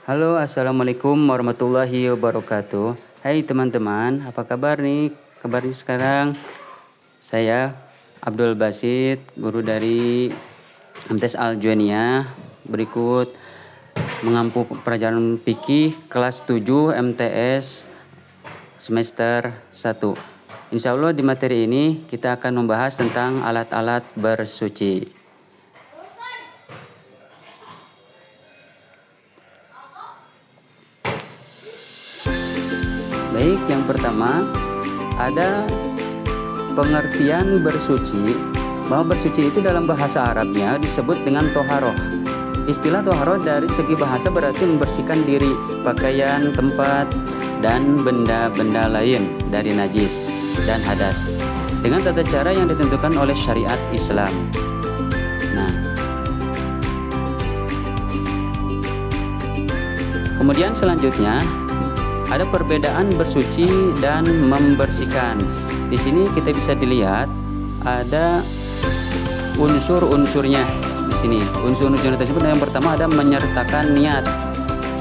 Halo, assalamualaikum warahmatullahi wabarakatuh. Hai teman-teman, apa kabar nih? Kabarnya sekarang saya Abdul Basit, guru dari MTS Al-Juwainiyah. Berikut mengampu pelajaran fikih kelas 7 MTS semester 1. Insya Allah di materi ini kita akan membahas tentang alat-alat bersuci. Baik, yang pertama ada pengertian bersuci, bahwa bersuci itu dalam bahasa Arabnya disebut dengan toharoh. Istilah toharoh dari segi bahasa berarti membersihkan diri, pakaian, tempat, dan benda-benda lain dari najis dan hadas dengan tata cara yang ditentukan oleh syariat Islam. Nah, kemudian selanjutnya ada perbedaan bersuci dan membersihkan. Di sini kita bisa dilihat ada unsur-unsurnya. Di sini unsur-unsur tersebut yang pertama ada menyertakan niat.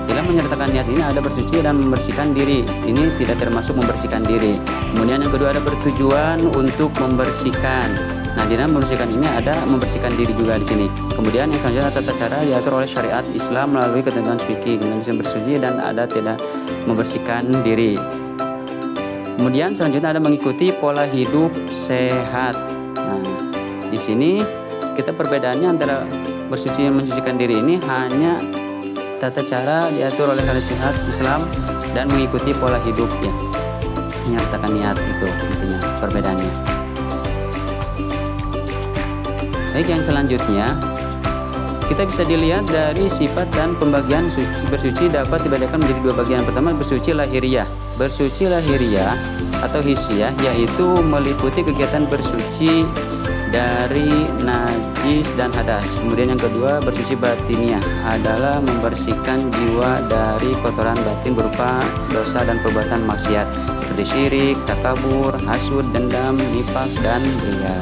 Dalam menyertakan niat ini ada bersuci dan membersihkan diri. Ini tidak termasuk membersihkan diri. Kemudian yang kedua ada bertujuan untuk membersihkan. Nah, di dalam membersihkan ini ada membersihkan diri juga di sini. Kemudian yang selanjutnya tata cara diatur oleh syariat Islam melalui ketentuan fikih, kemudian bisa bersuci dan ada tidak membersihkan diri. Kemudian selanjutnya ada mengikuti pola hidup sehat. Nah, di sini kita perbedaannya antara bersuci dan mencucikan diri ini hanya tata cara diatur oleh syariat Islam dan mengikuti pola hidup ya. Menyertakan niat itu intinya perbedaannya. Baik, yang selanjutnya kita bisa dilihat dari sifat dan pembagian bersuci dapat dibedakan menjadi dua bagian. Pertama, bersuci lahiriah. Bersuci lahiriah atau hisiah yaitu meliputi kegiatan bersuci dari najis dan hadas. Kemudian yang kedua, bersuci batiniah adalah membersihkan jiwa dari kotoran batin berupa dosa dan perbuatan maksiat seperti syirik, takabur, hasud, dendam, nifak, dan riya.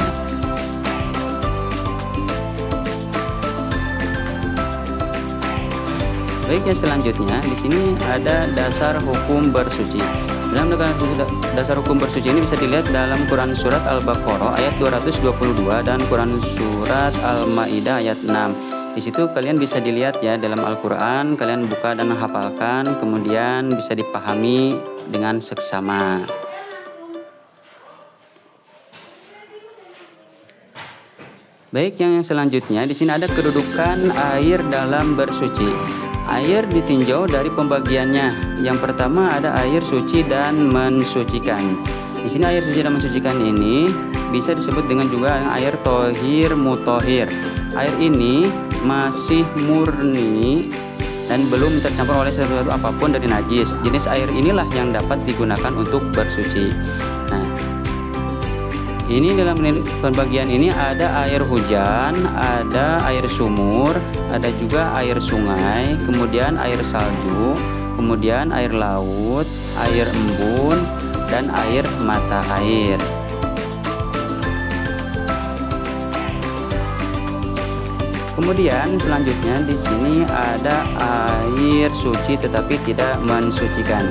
Baik, yang selanjutnya di sini ada dasar hukum bersuci. Dalam dasar hukum bersuci ini bisa dilihat dalam Quran surat Al-Baqarah ayat 222 dan Quran surat Al-Maidah ayat 6. Di situ kalian bisa dilihat ya dalam Al-Qur'an, kalian buka dan hafalkan, kemudian bisa dipahami dengan seksama. Baik, yang selanjutnya di sini ada kedudukan air dalam bersuci. Air ditinjau dari pembagiannya. Yang pertama ada air suci dan mensucikan. Di sini air suci dan mensucikan ini bisa disebut dengan juga air tohir mutohir. Air ini masih murni dan belum tercampur oleh sesuatu apapun dari najis. Jenis air inilah yang dapat digunakan untuk bersuci. Nah, ini dalam pembagian ini ada air hujan, ada air sumur, ada juga air sungai, kemudian air salju, kemudian air laut, air embun, dan air mata air. Kemudian selanjutnya di sini ada air suci tetapi tidak mensucikan.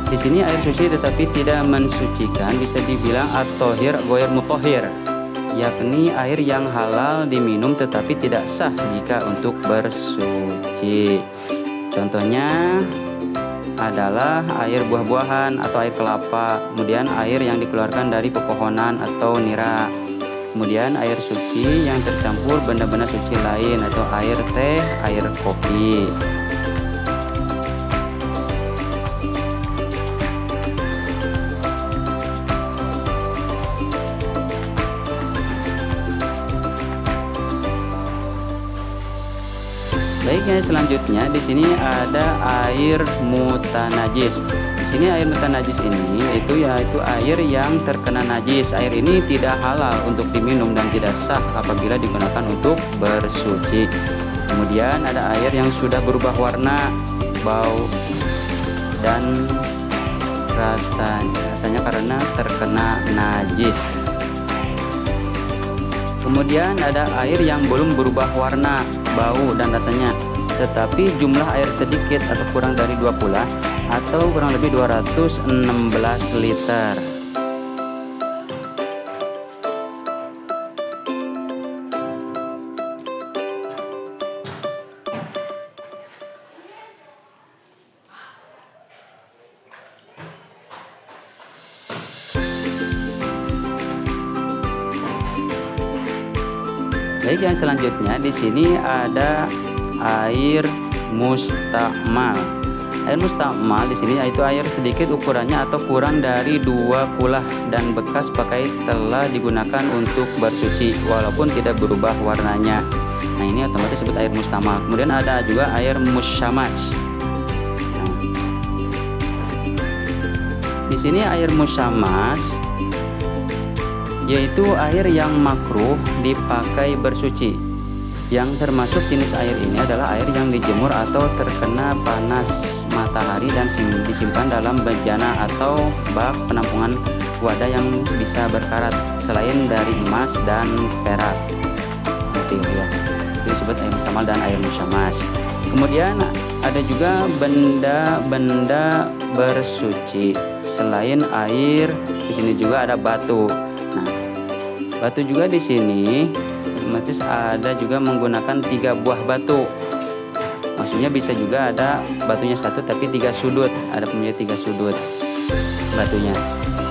Di sini air suci tetapi tidak mensucikan bisa dibilang at-tohir goyer mutohir, yakni air yang halal diminum tetapi tidak sah jika untuk bersuci. Contohnya adalah air buah-buahan atau air kelapa, kemudian air yang dikeluarkan dari pepohonan atau nira, kemudian air suci yang tercampur benda-benda suci lain atau air teh, air kopi. Baiknya selanjutnya di sini ada air mutanajis. Di sini air mutanajis ini yaitu air yang terkena najis. Air ini tidak halal untuk diminum dan tidak sah apabila digunakan untuk bersuci. Kemudian ada air yang sudah berubah warna, bau, dan rasanya karena terkena najis. Kemudian ada air yang belum berubah warna, bau, dan rasanya tetapi jumlah air sedikit atau kurang dari 2 kula atau kurang lebih 216 liter. Baik, yang selanjutnya di sini ada air mustakmal. Air mustakmal di sini yaitu air sedikit ukurannya atau kurang dari 2 kulah dan bekas pakai telah digunakan untuk bersuci walaupun tidak berubah warnanya. Nah, ini otomatis disebut air mustakmal. Kemudian ada juga air musyamas. Nah, di sini air musyamas yaitu air yang makruh dipakai bersuci. Yang termasuk jenis air ini adalah air yang dijemur atau terkena panas matahari dan disimpan dalam bejana atau bak penampungan wadah yang bisa berkarat selain dari emas dan perak. Itu ya. Itu disebut air mustakmal dan air musyamas. Kemudian ada juga benda-benda bersuci. Selain air, di sini juga ada batu. Nah, batu juga di sini otomatis ada juga menggunakan 3 buah batu. Maksudnya bisa juga ada batunya satu tapi 3 sudut, ada punya 3 sudut batunya.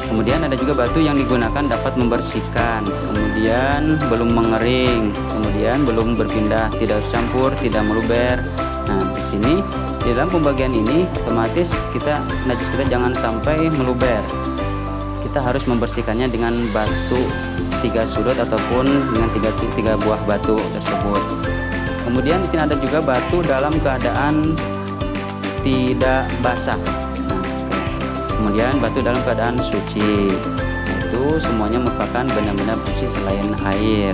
Kemudian ada juga batu yang digunakan dapat membersihkan, kemudian belum mengering, kemudian belum berpindah, tidak campur, tidak meluber. Nah, di sini di dalam pembagian ini otomatis najis kita jangan sampai meluber. Kita harus membersihkannya dengan batu 3 sudut ataupun dengan 3 buah batu tersebut. Kemudian di sini ada juga batu dalam keadaan tidak basah. Nah, kemudian batu dalam keadaan suci. Nah, itu semuanya merupakan benda-benda suci selain air.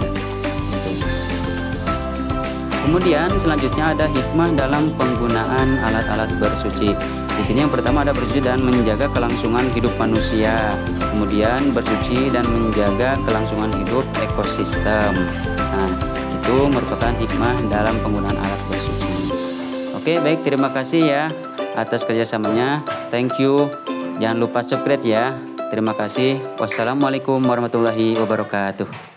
Kemudian selanjutnya ada hikmah dalam penggunaan alat-alat bersuci. Di sini yang pertama ada bersuci dan menjaga kelangsungan hidup manusia. Kemudian bersuci dan menjaga kelangsungan hidup ekosistem. Nah, itu merupakan hikmah dalam penggunaan alat bersuci. Oke, baik, terima kasih ya atas kerjasamanya. Thank you. Jangan lupa subscribe ya. Terima kasih. Wassalamualaikum warahmatullahi wabarakatuh.